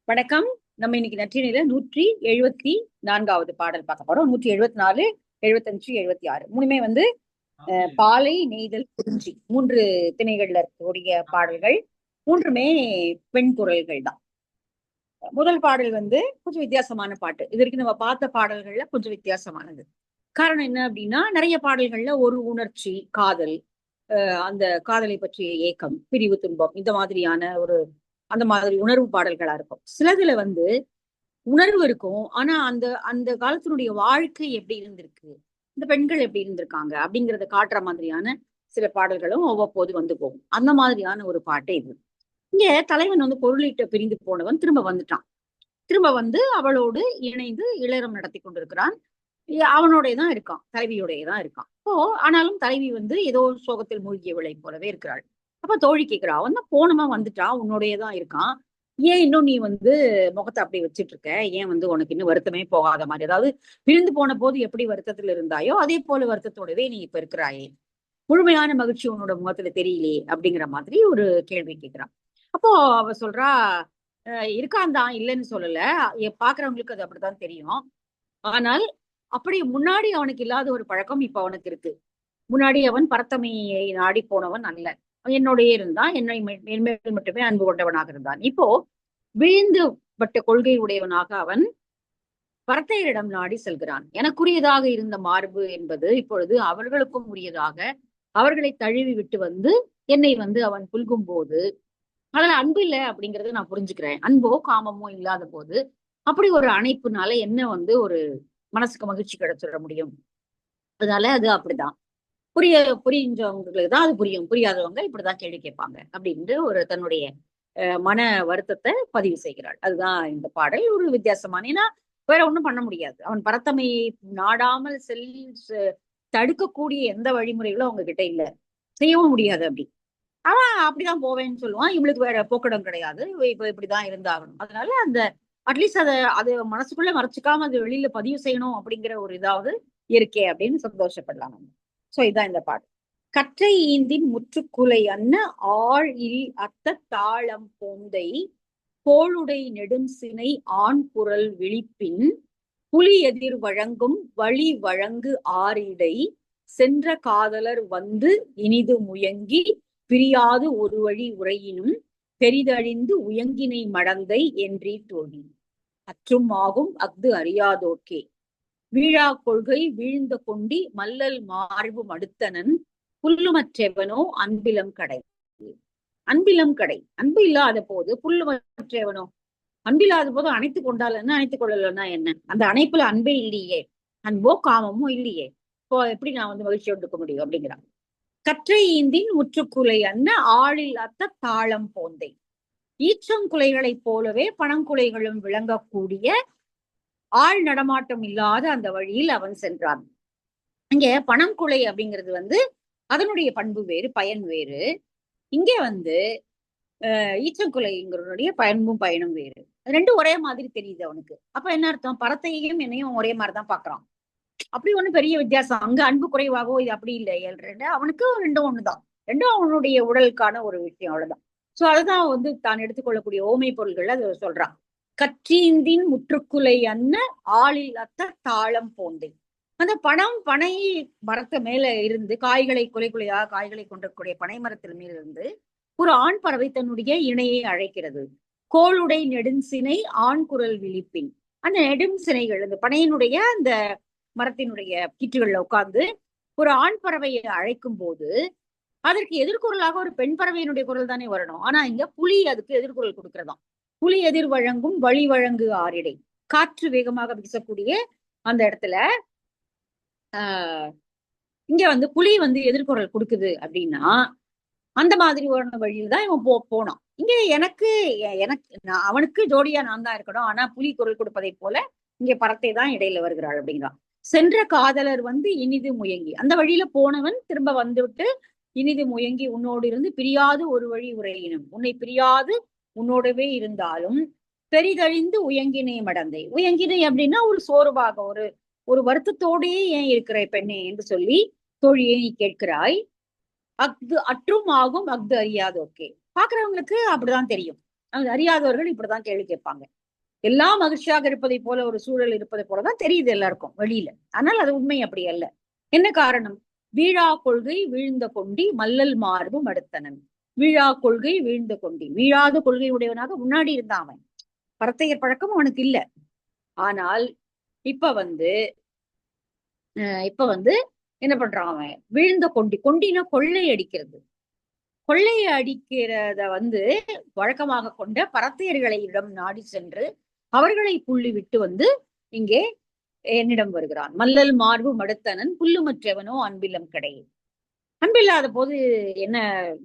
வணக்கம். நம்ம இன்னைக்கு நற்றினையில 174வது பாடல் பார்க்க போறோம். 174, 75, 76 மூணுமே பாலை, நெய்தல், குறிஞ்சி 3 திணைகள்ல இருக்கக்கூடிய பாடல்கள். மூன்றுமே பெண் குரல்கள் தான். முதல் பாடல் கொஞ்சம் வித்தியாசமான பாட்டு. இது வரைக்கும் நம்ம பார்த்த பாடல்கள்ல கொஞ்சம் வித்தியாசமானது. காரணம் என்ன அப்படின்னா, நிறைய பாடல்கள்ல ஒரு உணர்ச்சி, காதல், அந்த காதலை பற்றிய ஏக்கம், பிரிவு, துன்பம், இந்த மாதிரியான அந்த மாதிரி உணர்வு பாடல்களா இருக்கும். சிலதுல உணர்வு இருக்கும். ஆனா அந்த அந்த காலத்தினுடைய வாழ்க்கை எப்படி இருந்திருக்கு, இந்த பெண்கள் எப்படி இருந்திருக்காங்க அப்படிங்கறத காட்டுற மாதிரியான சில பாடல்களும் அவ்வப்போது போகும். அந்த மாதிரியான ஒரு பாட்டு இது. இங்க தலைவன் பொருளீட்ட பிரிந்து போனவன் திரும்ப வந்துட்டான். திரும்ப அவளோடு இணைந்து இல்லறம் நடத்தி கொண்டிருக்கிறான். அவனோடய தான் இருக்கான், தலைவியோடய தான் இருக்கான். இப்போ ஆனாலும் தலைவி ஏதோ ஒரு சோகத்தில் மூழ்கியவளை போலவே இருக்கிறாள். அப்ப தோழி கேட்கிறா, அவன் தான் போனவன் வந்துட்டான், உன்னோடய தான் இருக்கான், ஏன் இன்னும் நீ முகத்தை அப்படி வச்சிட்டு இருக்க? ஏன் உனக்கு இன்னும் வருத்தமே போகாத மாதிரி, அதாவது பிரிந்து போன போது எப்படி வருத்தத்துல இருந்தாயோ அதே போல வருத்தத்தோடவே நீ இப்ப இருக்கிறாயே, முழுமையான மகிழ்ச்சி உன்னோட முகத்துல தெரியலையே அப்படிங்கிற மாதிரி ஒரு கேள்வி கேட்கிறான். அப்போ அவ சொல்றா, இருக்கான் தான், இல்லைன்னு சொல்லல, பாக்குறவங்களுக்கு அது அப்படித்தான் தெரியும். ஆனால் அப்படி முன்னாடி அவனுக்கு இல்லாத ஒரு பழக்கம் இப்ப அவனுக்கு இருக்கு. முன்னாடி அவன் பரத்தமையை நாடி போனவன் அல்ல, என்னுடைய இருந்தான், என்னை என்மேல் மட்டுமே அன்பு கொண்டவனாக இருந்தான். இப்போ வீழ்ந்து பட்ட கொள்கை உடையவனாக அவன் பரத்தையரிடம் நாடி செல்கிறான். எனக்குரியதாக இருந்த மார்பு என்பது இப்பொழுது அவர்களுக்கும் உரியதாக அவர்களை தழுவி விட்டு என்னை அவன் புல்கும் போது அதுல அன்பு இல்லை அப்படிங்கறத நான் புரிஞ்சுக்கிறேன். அன்போ காமமோ இல்லாத போது அப்படி ஒரு அணைப்புனால என்ன ஒரு மனசுக்கு மகிழ்ச்சி கிடைச்சிட முடியும். அதனால அது அப்படிதான். புரிஞ்சவங்களுக்கு தான் அது புரியும், புரியாதவங்க இப்படிதான் கேள்வி கேட்பாங்க அப்படின்ட்டு ஒரு தன்னுடைய மன வருத்தத்தை பதிவு செய்கிறாள். அதுதான் இந்த பாடல். ஒரு வித்தியாசமான, ஏன்னா வேற ஒண்ணும் பண்ண முடியாது. அவன் பரத்தமையை நாடாமல் தடுக்கக்கூடிய எந்த வழிமுறைகளும் அவங்க கிட்ட இல்ல, செய்யவும் முடியாது. அப்படி அவன் அப்படிதான் போவேன்னு சொல்லுவான். இவளுக்கு வேற போக்கடம் கிடையாது, இப்ப இப்படிதான் இருந்தாகணும். அதனால அந்த அட்லீஸ்ட் அது மனசுக்குள்ள மறைச்சிக்காம அது வெளியில பதிவு செய்யணும் அப்படிங்கிற ஒரு இதாவது இருக்கே அப்படின்னு சந்தோஷப்படலாம் நம்ம. சோ இதுதான் இந்த பாட்டு. கற்றை ஈந்தின் முற்றுக்குலை அன்ன ஆள் இல் அத்த தாளம் போந்தை கோளுடை நெடும் சினை ஆண் குரல் விழிப்பின் புலி எதிர் வழங்கும் வழி வழங்கு ஆரிடை சென்ற காதலர் இனிது முயங்கி பிரியாது ஒரு வழி உரையினும் பெரிதழிந்து உயங்கினை மடந்தை என்றீ தோழி அற்றும் ஆகும் அஃது அறியாதோர்க்கே வீழா கொள்கை வீழ்ந்த கொண்டி மல்லல் மார்பு மடுத்தனன் புல்லுமற்றெவனோ அன்பிலம் கடை. அன்பிலம் கடை, அன்பு இல்லாத போது புல்லுமற்றெவனோ, அன்பில்லாத போது அணைத்துக் கொண்டால் என்ன, அணைத்துக் கொள்ளலன்னா என்ன? அந்த அணைப்புல அன்பே இல்லையே, அன்போ காமமோ இல்லையே, இப்போ எப்படி நான் மகிழ்ச்சியோடு இருக்க முடியும் அப்படிங்கிறான். கற்றை ஈந்தின் முற்றுக்குலை அன்ன ஆளில் அத்த தாளம் போந்தை. ஈச்சங்குலைகளைப் போலவே பணங்குலைகளும் விளங்கக்கூடிய ஆள் நடமாட்டம் இல்லாத அந்த வழியில் அவன் சென்றான். இங்க பணங்குலை அப்படிங்கிறது அதனுடைய பண்பு வேறு, பயன் வேறு. இங்கே ஈச்சங்குலைங்கிறனுடைய பண்பும் பயனும் வேறு. ரெண்டும் ஒரே மாதிரி தெரியுது அவனுக்கு. அப்ப என்ன அர்த்தம்? பரத்தையும் என்னையும் ஒரே மாதிரிதான் பாக்குறான். அப்படி ஒண்ணு பெரிய வித்தியாசம் அங்க அன்பு குறைவாகவோ இது அப்படி இல்லை. அவனுக்கு ரெண்டும் ஒண்ணுதான். ரெண்டும் அவனுடைய உடலுக்கான ஒரு விஷயம், அவ்வளவுதான். சோ அதுதான் தான் எடுத்துக்கொள்ளக்கூடிய ஓமை பொருள்கள் அது சொல்றான். கற்றீந்தின் முற்றுக்குலை அன்ன ஆளில் அத்த தாளம் போந்தை. அந்த பனை மரத்து மேல இருந்து காய்களை குலையாக காய்களை கொண்டிருக்கூடிய பனை மரத்தின் மேல இருந்து ஒரு ஆண் பறவை தன்னுடைய இணையை அழைக்கிறது. கோளுடை நெடுஞ்சினை ஆண் குரல் விழிப்பின். அந்த நெடும் சினைகள், அந்த பனையினுடைய அந்த மரத்தினுடைய கீற்றுகள்ல உட்கார்ந்து ஒரு ஆண் பறவையை அழைக்கும் போது அதற்கு எதிர்குரலாக ஒரு பெண் பறவையினுடைய குரல் தானே வரணும். ஆனா இங்க புலி அதுக்கு எதிர்குரல் கொடுக்கிறதாம். புலி எதிர் வழங்கும் வழி வழங்கு ஆரிடை. காற்று வேகமாக வீசக்கூடிய அந்த இடத்துல இங்க புலி எதிர்குரல் கொடுக்குது அப்படின்னா அந்த மாதிரி ஒரு வழியில் தான் இவன் போனான். இங்க எனக்கு அவனுக்கு ஜோடியா நான் தான் இருக்கணும், ஆனா புலி குரல் கொடுப்பதை போல இங்க பறத்தை தான் இடையில வருகிறாள் அப்படிங்கிறான். சென்ற காதலர் இனிது முயங்கி, அந்த வழியில போனவன் திரும்ப வந்துவிட்டு இனிது முயங்கி உன்னோடு இருந்து பிரியாது ஒரு வழி உரையினும், உன்னை பிரியாது உன்னோடவே இருந்தாலும் பெரிதழிந்து உயங்கினை மடந்தை. உயங்கினை அப்படின்னா ஒரு சோர்வாக, ஒரு ஒரு வருத்தத்தோடையே ஏன் இருக்கிற பெண்ணே என்று சொல்லி தோழியை நீ கேட்கிறாய். அஃது அற்றும் ஆகும் அஃது அறியாதோர்க்கே. பாக்குறவங்களுக்கு அப்படிதான் தெரியும். அது அறியாதவர்கள் இப்படிதான் கேள்வி கேட்பாங்க. எல்லாம் மகிழ்ச்சியாக இருப்பதை போல ஒரு சூழல் இருப்பதை போலதான் தெரியுது எல்லாருக்கும் வெளியில. ஆனால் அது உண்மை அப்படி அல்ல. என்ன காரணம்? வீழா கொள்கை வீழ்ந்த கொண்டி மல்லல் மார்பும் அடுத்தனன். வீழா கொள்கை வீழ்ந்த கொண்டி, வீழாத கொள்கை உடையவனாக முன்னாடி இருந்தான் அவன். பரத்தையர் பழக்கம் அவனுக்கு இல்ல. ஆனால் இப்ப வந்து என்ன பண்றான் அவன்? வீழ்ந்த கொண்டி, கொண்டினா கொள்ளை அடிக்கிறது. கொள்ளையை அடிக்கிறத வழக்கமாக கொண்ட பரத்தையர்களிடம் நாடி சென்று அவர்களை புள்ளி விட்டு இங்கே என்னிடம் வருகிறான். மல்லல் மார்பு மடுத்தனன் புல்லுமற்றவனோ அன்பிலம் கிடையே. அன்பில்லாத போது என்ன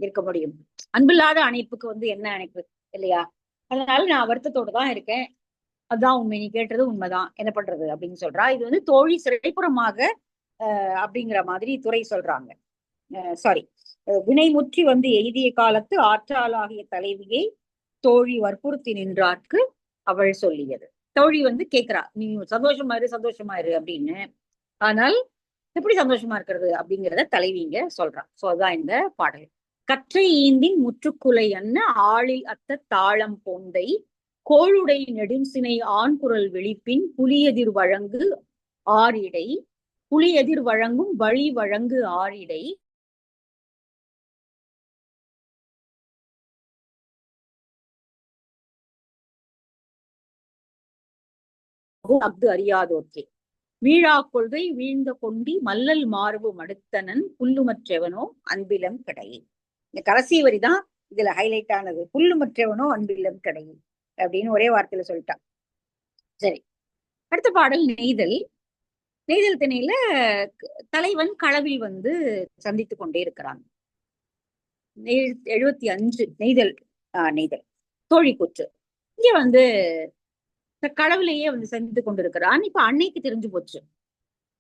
இருக்க முடியும்? அன்பில்லாத அணைப்புக்கு என்ன அணைப்பு இல்லையா? அதனால நான் வருத்தத்தோட தான் இருக்கேன். அதுதான் உண்மை, நீ கேட்டது உண்மைதான், என்ன பண்றது அப்படின்னு சொல்றா. இது தோழி சிறைப்புறமாக அப்படிங்கிற மாதிரி துறை சொல்றாங்க. சாரி, வினைமுற்றி எய்திய காலத்து ஆற்றாளாகிய தலைவியை தோழி வற்புறுத்தி நின்றார்க்கு அவள் சொல்லியது. தோழி கேக்குறா, நீ சந்தோஷமா இரு அப்படின்னு. ஆனால் எப்படி சந்தோஷமா இருக்கிறது அப்படிங்கிறத தலைவிங்க சொல்றா. சோ அதுதான் இந்த பாடல். கற்றை ஈந்தின் முற்றுக்குலை அன்ன ஆளில் அத்த தாளம் போந்தை கோளுடை நெடுஞ்சினை ஆண்குரல் விழிப்பின் புலியெதிர் வழங்கு ஆறிடை, புலியெதிர் வழங்கும் வழி வழங்கு ஆறிடை அஃது அறியாதோர்க்கே. வீழா கொள்கை வீழ்ந்த கொண்டி மல்லல் மார்பு மடுத்தனன் புல்லுமற்றவனோ அன்பிலம் கிடையே. இந்த கடைசி வரிதான் இதுல ஹைலைட் ஆனது. புல்லுமற்றவனோ அன்பிலம் கிடையே அப்படின்னு ஒரே வார்த்தையில சொல்லிட்டான். சரி, அடுத்த பாடல் நெய்தல். நெய்தல் திணையில தலைவன் களவில் சந்தித்துக் கொண்டே இருக்கிறான். 75 நெய்தல். நெய்தல் தோழி கூற்று. இங்க கடவுளையே சந்தித்து கொண்டிருக்கிறான். இப்ப அன்னைக்கு தெரிஞ்சு போச்சு.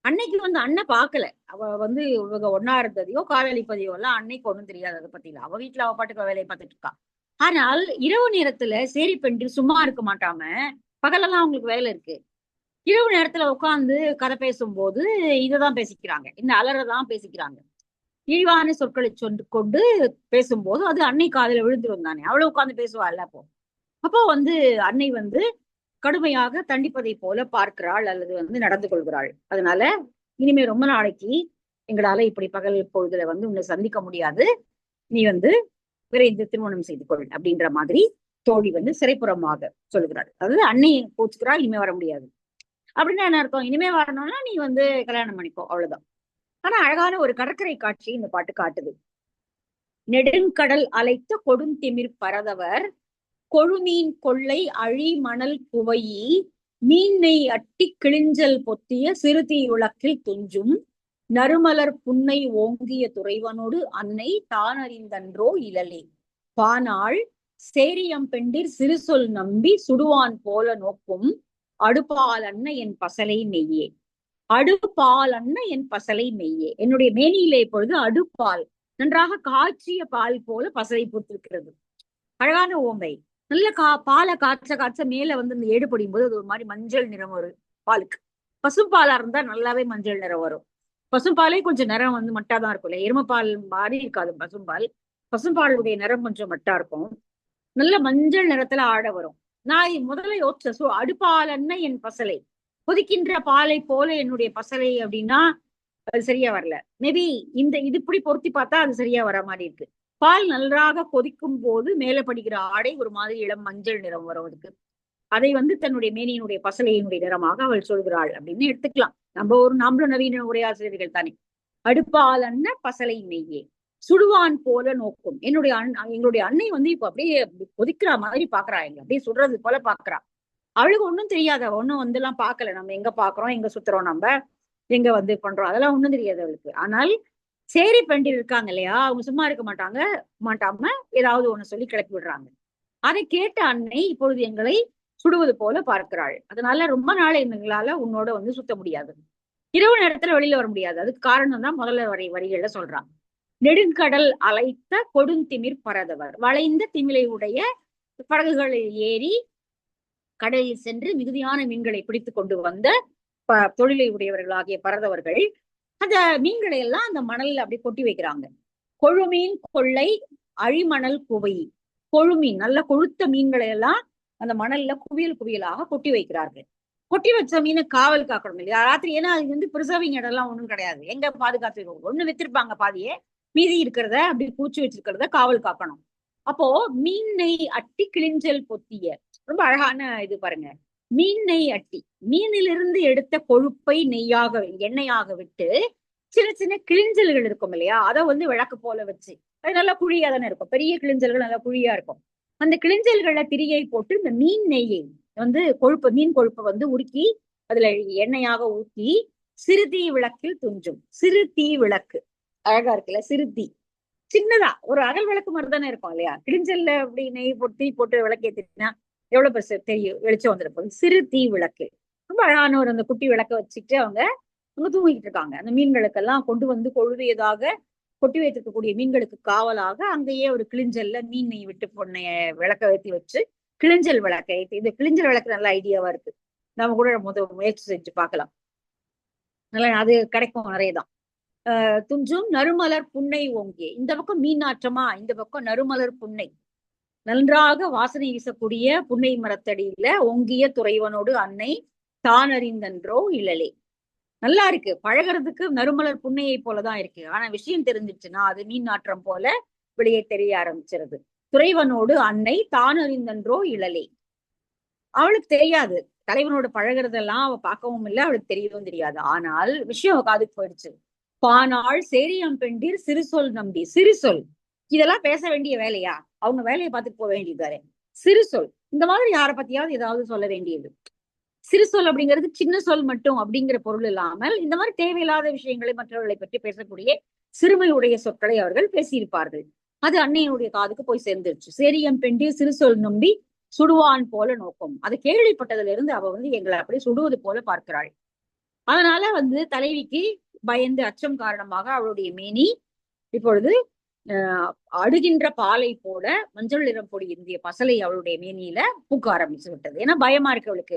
அன்னைக்கு அண்ணன் பாக்கல. அவ இவங்க ஒன்னா இருந்ததையோ காதலிப்பதையோ எல்லாம் அன்னைக்கு ஒண்ணும் தெரியாது. அதை பத்தி அவ வீட்டுல அவ பாட்டுக்கு வேலையை பார்த்துட்டு இருக்கா. ஆனால் இரவு நேரத்துல சேரி பெண்கள் சும்மா இருக்க மாட்டாம, பகலெல்லாம் அவங்களுக்கு வேலை இருக்கு. இரவு நேரத்துல உட்கார்ந்து கதை பேசும்போது இததான் பேசிக்கிறாங்க, இந்த அலறதான் பேசிக்கிறாங்க. இழிவான சொற்களை கொண்டு பேசும்போது அது அன்னை காதல விழுந்துரும் தானே. அவளை உட்கார்ந்து பேசுவா இல்ல. அப்போ அன்னை கடுமையாக தண்டிப்பதை போல பார்க்கிறாள் அல்லது நடந்து கொள்கிறாள். அதனால இனிமே ரொம்ப நாளைக்கு எங்களால இப்படி பகல் பொழுதுல உன்னை சந்திக்க முடியாது, நீ விரைந்து திருமணம் செய்து கொள் அப்படின்ற மாதிரி தோழி சிறைப்புறமாக சொல்லுகிறாள். அதாவது அன்னை கோச்சுக்கிறாள், இனிமே வர முடியாது அப்படின்னா என்ன அர்த்தம்? இனிமே வரணும்னா நீ கல்யாணம் பண்ணிக்கோ, அவ்வளவுதான். ஆனா அழகான ஒரு கடற்கரை காட்சி இந்த பாட்டு காட்டுது. நெடுங்கடல் அலைத்த கொடுந்திமிர் பரதவர் கொழுமீன் கொள்ளை அழி மணல் குவையி மீனை அட்டி கிழிஞ்சல் பொத்திய சிறுதி உலக்கில் துஞ்சும் நறுமலர் புன்னை ஓங்கிய துறைவனோடு அன்னை தானறிந்தன்றோ இழலே பானாள் சேரியம் பெண்டிர் சிறு சொல் நம்பி சுடுவான் போல நோக்கும் அடுபால் அன்ன என் பசலை மெய்யே. அடுபால் அன்ன என் பசலை மெய்யே. என்னுடைய மேனியிலே இப்பொழுது அடுப்பால், நன்றாக காய்ச்சிய பால் போல பசலை பூத்திருக்கிறது. அழகான ஓமை. நல்ல பாலை காய்ச்ச மேல இந்த ஏடு படியும் போது அது ஒரு மாதிரி மஞ்சள் நிறம் வரும் பாலுக்கு. பசும்பாலா இருந்தா நல்லாவே மஞ்சள் நிறம் வரும். பசும்பாலே கொஞ்சம் நிறம் மட்டாதான் இருக்கும் இல்ல, எருமைப்பால் மாதிரி இருக்காது பசும்பால். பசும்பாலுடைய நிறம் கொஞ்சம் மட்டா இருக்கும், நல்ல மஞ்சள் நிறத்துல ஆட வரும். நான் முதல்ல யோசிச்ச அடுப்பாலன்னா என் பசலை, கொதிக்கின்ற பாலை போல என்னுடைய பசலை அப்படின்னா அது சரியா வரல. மேபி இது இப்படி பொருத்தி பார்த்தா அது சரியா வர மாதிரி இருக்கு. பால் நன்றாக கொதிக்கும் போது மேல படிக்கிற ஆடை ஒரு மாதிரி இளம் மஞ்சள் நிறம் வரும் அதுக்கு. அதை தன்னுடைய மேனியினுடைய பசலையினுடைய நிறமாக அவள் சொல்கிறாள் அப்படின்னு எடுத்துக்கலாம். நம்மளும் நவீன உரையாசிரியர்கள் தானே. அடுப்பால் அன்ன பசலை மெய்யே சுடுவான் போல நோக்கும். எங்களுடைய அன்னை இப்ப அப்படியே கொதிக்கிற மாதிரி பாக்குறா, எங்க அப்படியே சுடுறது போல பாக்குறா. அவளுக்கு ஒண்ணும் தெரியாத, ஒண்ணும் எல்லாம் பாக்கல. நம்ம எங்க பாக்குறோம், எங்க சுத்துறோம், நம்ம எங்க பண்றோம், அதெல்லாம் ஒண்ணும் தெரியாது அவளுக்கு. ஆனால் சேரி பெண்டில் இருக்காங்க இல்லையா, அவங்க சும்மா இருக்க மாட்டாம ஏதாவது ஒண்ணு சொல்லி கிளப்பி விடுறாங்க. அதை கேட்ட அன்னை இப்பொழுது எங்களை சுடுவது போல பார்க்கிறாள். அதனால ரொம்ப நாள் எங்களால உன்னோட சுத்த முடியாது, இரவு நேரத்துல வெளியில வர முடியாது. அதுக்கு காரணம் தான் முதல்ல வரிகள்ல சொல்றாங்க. நெடுங்கடல் அலைத்த கொடுந்திமிர் பரதவர், வளைந்த திமிலை உடைய படகுகளில் ஏறி கடலில் சென்று மிகுதியான மீன்களை பிடித்துக் கொண்டு வந்த தொழிலை உடையவர்களாகிய பரதவர்கள் அந்த மீன்களை எல்லாம் அந்த மணல்ல அப்படி கொட்டி வைக்கிறாங்க. கொழுமீன் கொள்ளை அழிமணல் குவை. கொழுமீன், நல்ல கொழுத்த மீன்களை எல்லாம் அந்த மணல்ல குவியல் குவியலாக கொட்டி வைக்கிறார்கள். கொட்டி வச்ச மீனை காவல் காக்கணும் இல்லையா ராத்திரி? ஏன்னா அது வந்து பிரிசர்விங் இடம் எல்லாம் ஒண்ணும் கிடையாது. எங்க பாதுகாத்து ஒண்ணு வித்திருப்பாங்க பாதியே, மீதி இருக்கிறத அப்படி பூச்சி வச்சிருக்கிறத காவல் காக்கணும். அப்போ மீன் நெய் அட்டி கிளிஞ்சல் பொத்திய, ரொம்ப அழகான இது பாருங்க. மீன் நெய் அட்டி, மீனிலிருந்து எடுத்த கொழுப்பை நெய்யாக எண்ணெயாக விட்டு சின்ன சின்ன கிளிஞ்சல்கள் இருக்கும் இல்லையா, அதை வந்து விளக்கு போல வச்சு, அது நல்லா குழியா தானே இருக்கும், பெரிய கிளிஞ்சல்கள் நல்லா குழியா இருக்கும். அந்த கிளிஞ்சல்களை திரியை போட்டு இந்த மீன் நெய்யை வந்து கொழுப்பு, மீன் கொழுப்பை வந்து உருக்கி அதுல எண்ணெயாக ஊற்றி சிறு தீ விளக்கில் துஞ்சும். சிறு தீ விளக்கு அழகா இருக்குல்ல, சிறு தீ, சின்னதா ஒரு அகல் விளக்கு மாதிரி தானே இருக்கும் இல்லையா? கிளிஞ்சல்ல அப்படி நெய் போட்டு தீ போட்டு விளக்கேத்தினா எவ்வளவு பெருசு தெரியும், வெளிச்சம் வந்திருக்கும். சிறு தீ விளக்கு, ரொம்ப அழகான ஒரு அந்த குட்டி விளக்க வச்சுட்டு அவங்க தூங்கிட்டு இருக்காங்க. அந்த மீன்களுக்கெல்லாம் கொண்டு வந்து கொழுவியதாக கொட்டி வைத்திருக்கக்கூடிய மீன்களுக்கு காவலாக அங்கேயே ஒரு கிளிஞ்சல்ல மீன் நெய் விட்டு பொண்ணைய விளக்க ஏற்றி வச்சு, கிளிஞ்சல் விளக்க ஏற்றி, இந்த கிளிஞ்சல் விளக்கு நல்ல ஐடியாவா இருக்கு. நம்ம கூட முயற்சி செஞ்சு பார்க்கலாம். நல்லா அது கிடைக்கும் நிறையதான். துஞ்சும் நறுமலர் புன்னை ஓங்கிய, இந்த பக்கம் மீன் நாற்றமா, இந்த பக்கம் நறுமலர் புன்னை, நன்றாக வாசனை வீசக்கூடிய புன்னை மரத்தடியில ஓங்கிய துறைவனோடு அன்னை தான் அறிந்தன்றோ இழலே. நல்லா இருக்கு, பழகிறதுக்கு நறுமலர் புன்னையை போலதான் இருக்கு. ஆனா விஷயம் தெரிஞ்சிச்சுன்னா அது மீன் நாற்றம் போல வெளியே தெரிய ஆரம்பிச்சிருது. துறைவனோடு அன்னை தான் அறிந்தன்றோ இழலே, அவளுக்கு தெரியாது தலைவனோட பழகிறதெல்லாம் அவ பார்க்கவும் இல்லை, அவளுக்கு தெரியவும் தெரியாது. ஆனால் விஷயம் காதுக்கு போயிடுச்சு. பானாள் சேரியம் பெண்டிர் சிறு சொல் நம்பி, சிறு சொல் இதெல்லாம் பேச வேண்டிய வேலையா? அவங்க வேலையை பார்த்துட்டு போக வேண்டியதாரு. சிறு சொல் இந்த மாதிரி யாரை பத்தியாவது ஏதாவது சொல்ல வேண்டியது. சிறு சொல் அப்படிங்கிறது சின்ன சொல் மட்டும் அப்படிங்கிற பொருள் இல்லாமல் இந்த மாதிரி தேவையில்லாத விஷயங்களை மற்றவர்களை பற்றி பேசக்கூடிய சிறுமையுடைய சொற்களை அவர்கள் பேசியிருப்பார்கள். அது அன்னையினுடைய காதுக்கு போய் சேர்ந்துருச்சு. சேரியம் பெண்டிர் சிறு சொல் நம்பி சுடுவான் போல நோக்கம், அது கேள்விப்பட்டதுல இருந்து அவ வந்து எங்களை அப்படி சுடுவது போல பார்க்கிறாள். அதனால வந்து தலைவிக்கு பயந்து அச்சம் காரணமாக அவளுடைய மேனி இப்பொழுது அடுகின்ற பாலை போல மஞ்சள் நிறம் பொடி இந்திய பசலை அவளுடைய மேனியில பூக்க ஆரம்பிச்சு விட்டது. ஏன்னா பயமா இருக்கு அவளுக்கு.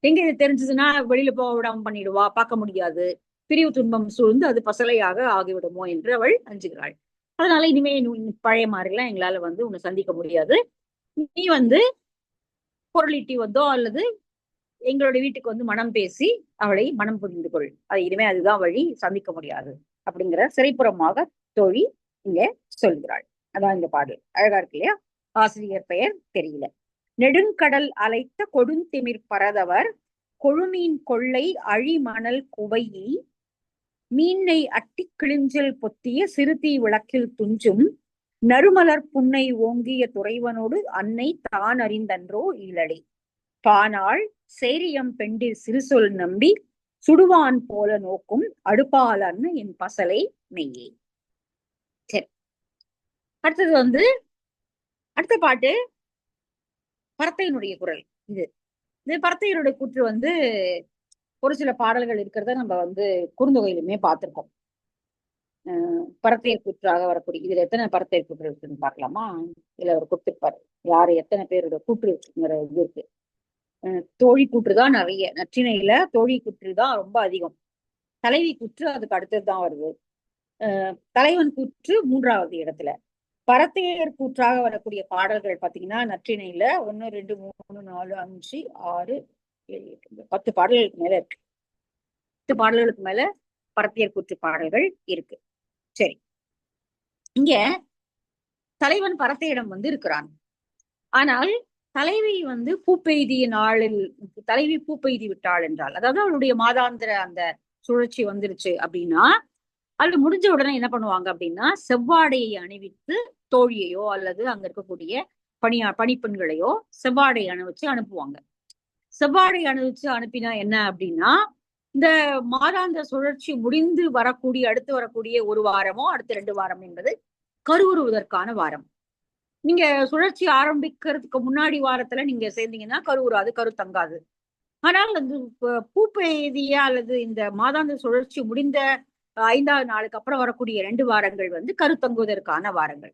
எங்க இது தெரிஞ்சதுன்னா வெளியில போக விடாம பண்ணிடுவா, பார்க்க முடியாது, பிரிவு துன்பம் சூழ்ந்து அது பசலையாக ஆகிவிடுமோ என்று அவள் அஞ்சுகிறாள். அதனால இனிமே பழைய மாதிரிலாம் எங்களால வந்து உன்னை சந்திக்க முடியாது, நீ வந்து பொருளீட்டி வந்தோ அல்லது எங்களுடைய வீட்டுக்கு வந்து மனம் பேசி அவளை மனம் புரிந்து கொள், அது இனிமே அதுதான் வழி, சந்திக்க முடியாது அப்படிங்கிற சிறைப்புறமாக தோழி இங்க சொல்கிறாள். அதான் இந்த பாடல் அழகா இருக்கு இல்லையா? ஆசிரியர் பெயர் தெரியல. நெடுங்கடல் அலைத்த கொடுந்திமிர் பரதவர் கொழுமீன் கொள்ளை அழிமணல் குவையி மீனை அட்டி கிளிஞ்சல் பொத்திய சிறுதீ விளக்கில் துஞ்சும் நறுமலர் புன்னை ஓங்கிய துறைவனோடு அன்னை தான் அறிந்தன்றோ ஈழடே. பானாள் சேரியம் பெண்டிர் சிறுசொல் நம்பி சுடுவான் போல நோக்கும் அடுப்பாலன்னு என் பசலை மெய்யே. சரி, அடுத்தது வந்து அடுத்த பாட்டு பரத்தையினுடைய குரல். இது பரத்தையனுடைய கூற்று வந்து ஒரு சில பாடல்கள் இருக்கிறத நம்ம வந்து குறுந்தொகையிலுமே பார்த்திருக்கோம். பரத்தையர் கூற்றாக வரக்கூடிய இதுல எத்தனை பரத்தையர் கூற்று இருக்குன்னு பார்க்கலாமா? இதுல அவர் கொடுத்திருப்பாரு யாரு எத்தனை பேரோட கூற்று இருக்குங்கிற இது இருக்கு. தோழி கூற்றுதான் நிறைய, நற்றிணையில தோழி கூற்றுதான் ரொம்ப அதிகம். தலைவி கூற்று அதுக்கு அடுத்ததுதான் வருது. தலைவன் கூற்று 3வது இடத்துல. பரத்தையர் கூற்றாக வரக்கூடிய பாடல்கள் பாத்தீங்கன்னா நற்றிணையில 1 2 3 4 5 6 7 8 10 பாடல்களுக்கு மேல இருக்கு. 10 பாடல்களுக்கு மேல பரத்தையர் கூற்று பாடல்கள் இருக்கு. சரி, இங்க தலைவன் பரத்தையிடம் வந்து இருக்கிறான். ஆனால் தலைவி வந்து பூப்பெய்திய நாளில் தலைவி பூப்பெய்தி விட்டாள் என்றால், அதாவது அவளுடைய மாதாந்திர அந்த சுழற்சி வந்துருச்சு அப்படின்னா அது முடிஞ்ச உடனே என்ன பண்ணுவாங்க அப்படின்னா செவ்வாடையை அணிவித்து தோழியையோ அல்லது அங்க இருக்கக்கூடிய பணிப்பெண்களையோ செவ்வாடை அணிவிச்சு அனுப்புவாங்க. செவ்வாடை அணிவிச்சு அனுப்பினா என்ன அப்படின்னா இந்த மாதாந்திர சுழற்சி முடிந்து வரக்கூடிய அடுத்து வரக்கூடிய 1 வாரமோ அடுத்த 2 வாரம் என்பது கருவுறுவதற்கான வாரம். நீங்க சுழற்சி ஆரம்பிக்கிறதுக்கு முன்னாடி வாரத்துல நீங்க சேர்ந்தீங்கன்னா கருவுறாது, கரு தங்காது. ஆனால் அந்த பூப்பெய்திய அல்லது இந்த மாதாந்திர சுழற்சி முடிந்த 5வது நாளுக்கு அப்புறம் வரக்கூடிய 2 வாரங்கள் வந்து கருத்தங்குவதற்கான வாரங்கள்.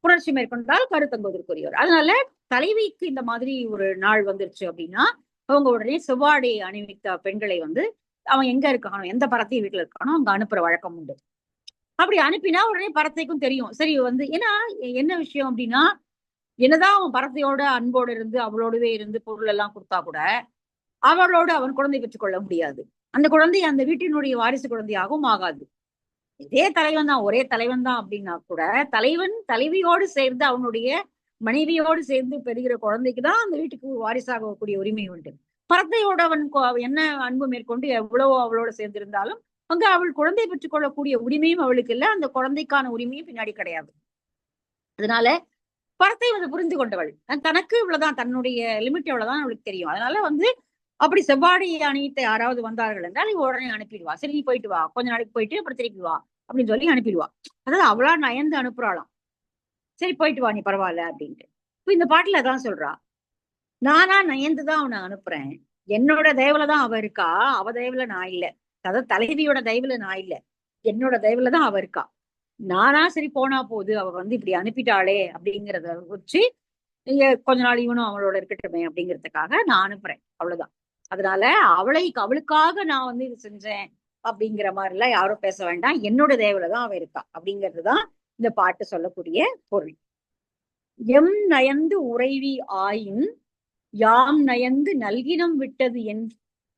புணர்ச்சி மேற்கொண்டால் கருத்தங்குவதற்குரியவர். அதனால தலைவிக்கு இந்த மாதிரி ஒரு நாள் வந்துருச்சு அப்படின்னா அவங்க உடனே செவ்வாடை அணிவித்த பெண்களை வந்து அவன் எங்க இருக்கானோ, எந்த பரத்தை வீட்டுல இருக்கானோ அங்க அனுப்புற வழக்கம் உண்டு. அப்படி அனுப்பினா உடனே பரத்தைக்கும் தெரியும். சரி வந்து ஏன்னா என்ன விஷயம் அப்படின்னா என்னதான் அவன் பரத்தையோட அன்போடு இருந்து அவளோடவே இருந்து பொருள் எல்லாம் கொடுத்தா கூட அவளோடு அவன் குழந்தை பெற்றுக் கொள்ள முடியாது. அந்த குழந்தை அந்த வீட்டினுடைய வாரிசு குழந்தையாகவும் ஆகாது. இதே தலைவன் தான், ஒரே தலைவன் தான் அப்படின்னா கூட தலைவன் தலைவியோடு சேர்ந்து அவனுடைய மனைவியோடு சேர்ந்து பெறுகிற குழந்தைக்கு தான் அந்த வீட்டுக்கு வாரிசாகக்கூடிய உரிமை உண்டு. பரத்தையோட அவன் என்ன அன்பு மேற்கொண்டு எவ்வளவோ அவளோட சேர்ந்து இருந்தாலும் அங்க அவள் குழந்தை பெற்றுக் கொள்ளக்கூடிய உரிமையும் அவளுக்கு இல்லை, அந்த குழந்தைக்கான உரிமையும் பின்னாடி கிடையாது. அதனால பரத்தை புரிந்து கொண்டவள் தனக்கு இவ்வளவுதான், தன்னுடைய லிமிட் எவ்வளவுதான் அவளுக்கு தெரியும். அதனால அப்படி செவ்வாடை அணியத்தை யாராவது வந்தார்கள் என்றால் உடனே அனுப்பிடுவா. சரி நீ போயிட்டு வா, கொஞ்ச நாளைக்கு போயிட்டு அப்புறம் திருப்பி வா அப்படின்னு சொல்லி அனுப்பிடுவா. அதாவது அவளா நயந்து அனுப்புறாளாம். சரி போயிட்டு வா நீ பரவாயில்ல அப்படின்ட்டு. இப்ப இந்த பாட்டுல அதான் சொல்றா, நானா நயந்துதான் அவனை அனுப்புறேன், என்னோட தயவுல தான் அவ இருக்கா, அவ தயவுல நான் இல்ல. அதாவது தலைவியோட தயவுல நான் இல்ல, என்னோட தயவுல தான் அவ இருக்கா. நானா சரி போனா போகுது, அவ இப்படி அனுப்பிட்டாளே அப்படிங்கிறத வச்சு கொஞ்ச நாள் இவனும் அவளோட இருக்கட்டுமே அப்படிங்கிறதுக்காக நான் அனுப்புறேன், அவ்வளவுதான். அதனால அவளுக்காக நான் இது செஞ்சேன் அப்படிங்கிற மாதிரி எல்லாம் யாரும் பேச வேண்டாம், என்னோட தேவையிலதான் அவ இருக்கா அப்படிங்கிறதுதான் இந்த பாட்டு சொல்லக்கூடிய பொருள். எம் நயந்து உறைவி ஆயின் யாம் நயந்து நல்கினம் விட்டது என்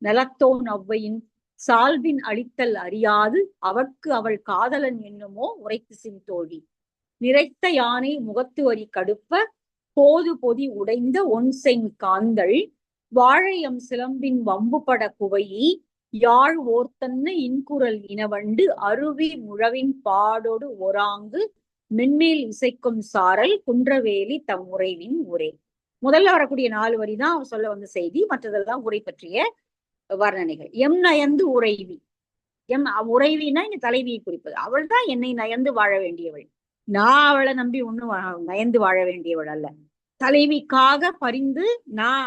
நலத்தோன் அவ்வையின் சால்பின் அளித்தல் அறியாது அவற்கு அவள் காதலன் என்னுமோ உரைத்து சிந்தோழி நிறைத்த யானை முகத்து வரி கடுப்ப போது பொதி உடைந்த ஒன்செங் காந்தள் வாழையம் சிலம்பின் வம்புபட குவையி யாழ் ஓர்த்தன்ன இன்குரல் இனவண்டு அருவி முழவின் பாடோடு ஒராங்கு மென்மேல் இசைக்கும் சாரல் குன்றவேலி தம் உறைவின் உரை. முதல்ல வரக்கூடிய 4 வரிதான் அவன் சொல்ல வந்த செய்தி, மற்றதெல்லாம் உரை பற்றிய வர்ணனைகள். எம் நயந்து உறைவி, உறைவினா இங்க தலைவியை குறிப்பது. அவள் தான் என்னை நயந்து வாழ வேண்டியவள், நான் அவளை நம்பி ஒண்ணும் நயந்து வாழ வேண்டியவள் அல்ல. தலைவிக்காக பரிந்து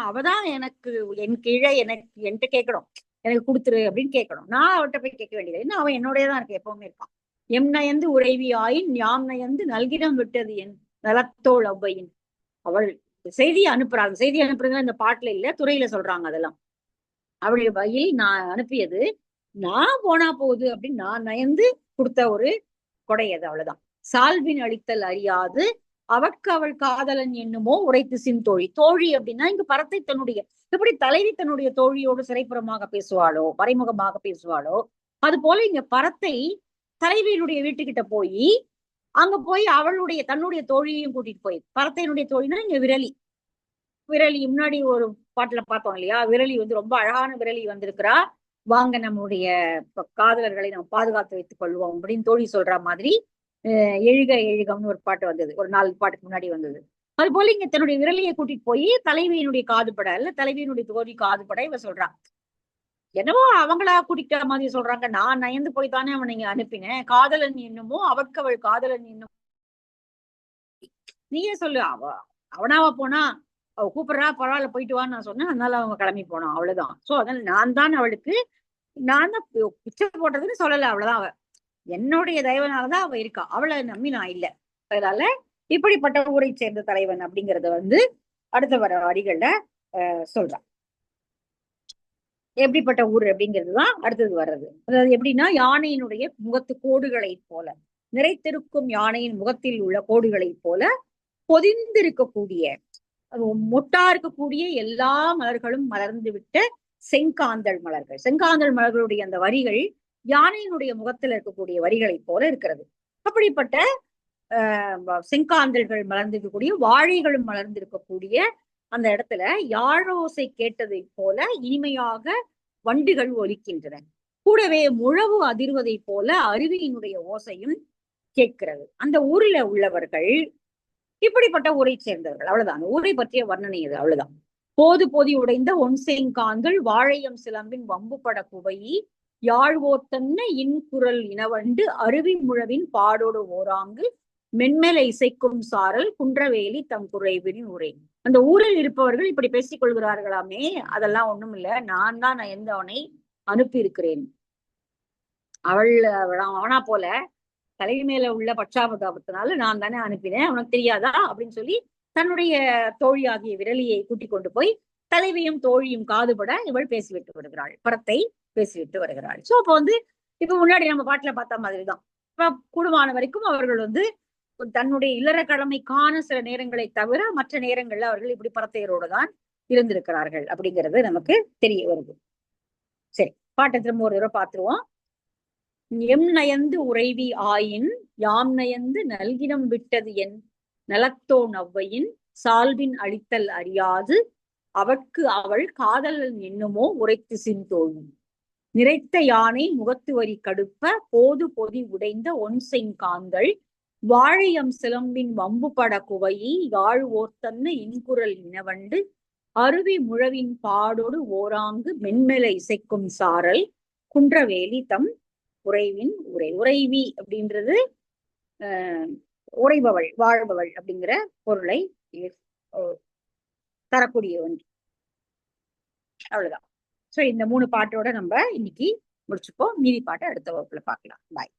அவதான் எனக்கு என் கீழே என்கிட்ட கேட்கணும், எனக்கு கொடுத்துரு அப்படின்னு கேட்கணும். நான் அவட்ட போய் கேட்க வேண்டியது என்ன, அவன் என்னோடயதான் இருக்கு, எப்பவுமே இருக்கான். எம் நயந்து உறைவி ஆயின் யாம் நயந்து நல்கிடம் விட்டது என் நலத்தோள் அவ்வையின். அவள் செய்தியை அனுப்புறாங்க, செய்தி அனுப்புறது இந்த பாட்டுல இல்ல, துறையில சொல்றாங்க. அதெல்லாம் அவளுடைய வகையில் நான் அனுப்பியது, நான் போனா போகுது அப்படின்னு நான் நயந்து கொடுத்த ஒரு கொடை அது, அவ்வளவுதான். சால்வின் அளித்தல் அறியாது அவட்கு அவள் காதலன் என்னுமோ உரைத்து சின் தோழி. தோழி அப்படின்னா இங்க பரத்தை தன்னுடைய, எப்படி தலைவி தன்னுடைய தோழியோடு சிறைப்புறமாக பேசுவாளோ, மறைமுகமாக பேசுவாளோ, அது போல இங்க பரத்தை தலைவியினுடைய வீட்டுக்கிட்ட போய் அங்க போய் தன்னுடைய தோழியையும் கூட்டிட்டு போய், பரத்தையினுடைய தோழினா இங்க விரலி. முன்னாடி ஒரு பாட்டுல பார்த்தோம் இல்லையா, விரலி ரொம்ப அழகான விரலி வந்திருக்கிறா, வாங்க நம்முடைய காதலர்களை நம்ம பாதுகாத்து வைத்துக் கொள்வோம் அப்படின்னு தோழி சொல்ற மாதிரி எழுகம்னு ஒரு பாட்டு வந்தது, ஒரு 4 பாட்டுக்கு முன்னாடி வந்தது. அது போல இங்க தன்னுடைய விரலியை கூட்டிட்டு போய் தலைவியினுடைய காதுபட இல்ல தலைவியினுடைய தோழி காதுபட இவ சொல்றான். என்னவோ அவங்களா கூட்டிக்கிற மாதிரி சொல்றாங்க, நான் நயந்து போய் தானே அவனை இங்க அனுப்பினேன், காதலன் என்னமோ அவட்கு அவள் காதலன் என்னும். நீயே சொல்லு, அவனாவா போனா, அவ கூப்பிடுறா பரவாயில்ல போயிட்டு வான்னு நான் சொன்னேன், அதனால அவங்க கிளம்பி போனோம், அவ்வளவுதான். சோ அதனால நான் தான் அவளுக்கு, நான் தான் பிச்சை போட்டதுன்னு சொல்லல, அவ்வளவுதான். அவ என்னுடைய தயவனாலதான் அவ இருக்கா, அவளை நம்பி நான் இல்லை. அதனால இப்படிப்பட்ட ஊரை சேர்ந்த தலைவன் அப்படிங்கறத அடுத்த வர வரிகள்ல சொல்றான். எப்படிப்பட்ட ஊர் அப்படிங்கிறதுதான் அடுத்தது வர்றது. அதாவது எப்படின்னா, யானையினுடைய முகத்து கோடுகளை போல, நிறைத்திருக்கும் யானையின் முகத்தில் உள்ள கோடுகளை போல பொதிந்திருக்கக்கூடிய, மொட்டா இருக்கக்கூடிய எல்லா மலர்களும் மலர்ந்து விட்ட செங்காந்தள் மலர்கள். செங்காந்தள் மலர்களுடைய அந்த வரிகள் யானையினுடைய முகத்தில் இருக்கக்கூடிய வரிகளை போல இருக்கிறது. அப்படிப்பட்ட செங்காந்தல்கள் மலர்ந்திருக்கக்கூடிய, வாழைகளும் மலர்ந்திருக்கக்கூடிய அந்த இடத்துல யாழோசை கேட்டதை போல இனிமையாக வண்டுகள் ஒலிக்கின்றன. கூடவே முழவு அதிர்வதை போல அருவியினுடைய ஓசையும் கேட்கிறது. அந்த ஊரில் உள்ளவர்கள் இப்படிப்பட்ட ஊரை சேர்ந்தவர்கள், அவ்வளவுதான். அந்த ஊரை பற்றிய வர்ணனை அது, அவ்வளவுதான். போது பொதி உடைந்த ஒன்செங்காந்தள் வாழையம் சிலம்பின் வம்புபட குவையி யாழ்வோர்த்தன்ன இன்குரல் இனவண்டு அருவி முழவின் பாடோடு ஓராங்கு மென்மேல இசைக்கும் சாரல் குன்றவேலி தம் குறைவின் உரை. அந்த ஊரில் இருப்பவர்கள் இப்படி பேசிக் கொள்கிறார்களாமே, அதெல்லாம் ஒண்ணும் இல்ல, நான் தான் எந்த அவனை அனுப்பி இருக்கிறேன், அவனா போல தலைவி மேல உள்ள பட்சாபதாபத்தினால நான் தானே அனுப்பினேன், உனக்கு தெரியாதா அப்படின்னு சொல்லி தன்னுடைய தோழி ஆகிய விரலியை கூட்டிக் கொண்டு போய் தலைவியும் தோழியும் காதுபட இவள் பேசிவிட்டு வருகிறாள், பரத்தை பேசிவிட்டு வருகிறாள். சோ அப்போ இப்ப முன்னாடி நம்ம பாட்டுல பார்த்த மாதிரிதான், இப்ப கூடுமான வரைக்கும் அவர்கள் தன்னுடைய இல்லற கடமைக்கான சில நேரங்களை தவிர மற்ற நேரங்கள்ல அவர்கள் இப்படி பரத்தையரோடு தான் இருந்திருக்கிறார்கள் அப்படிங்கிறது நமக்கு தெரிய வருது. சரி, பாட்டை திரும்ப ஒரு தடவை பார்த்துருவோம். எம் நயந்து உறைவி ஆயின் யாம் நயந்து நல்கினம் விட்டது என் நலத்தோ நவ்வையின் சால்பின் அளித்தல் அறியாது அவட்கு அவள் காதல் எண்ணுமோ உரைத்து சிந்தோழும் நிறைத்த யானை முகத்து வரி கடுப்ப போது பொதி உடைந்த ஒன்செங் காந்தள் வாழையம் சிலம்பின் வம்புபட குவையி யாழ் ஓர்த்தன்ன இன்குரல் இனவண்டு அருவி முழவின் பாடொடு ஓராங்கு மென்மெல இசைக்கும் சாரல் குன்றவேலி தம் உறைவின் உறைவி அப்படின்றது உறைபவள், வாழ்பவள் அப்படிங்கிற பொருளை தரக்கூடிய ஒன்று. அவ்வளவுதான். சோ இந்த 3 பாட்டோட நம்ம இன்னைக்கு முடிச்சுப்போம். மீதி பாட்டை அடுத்த வகுப்புல பார்க்கலாம். பாய்.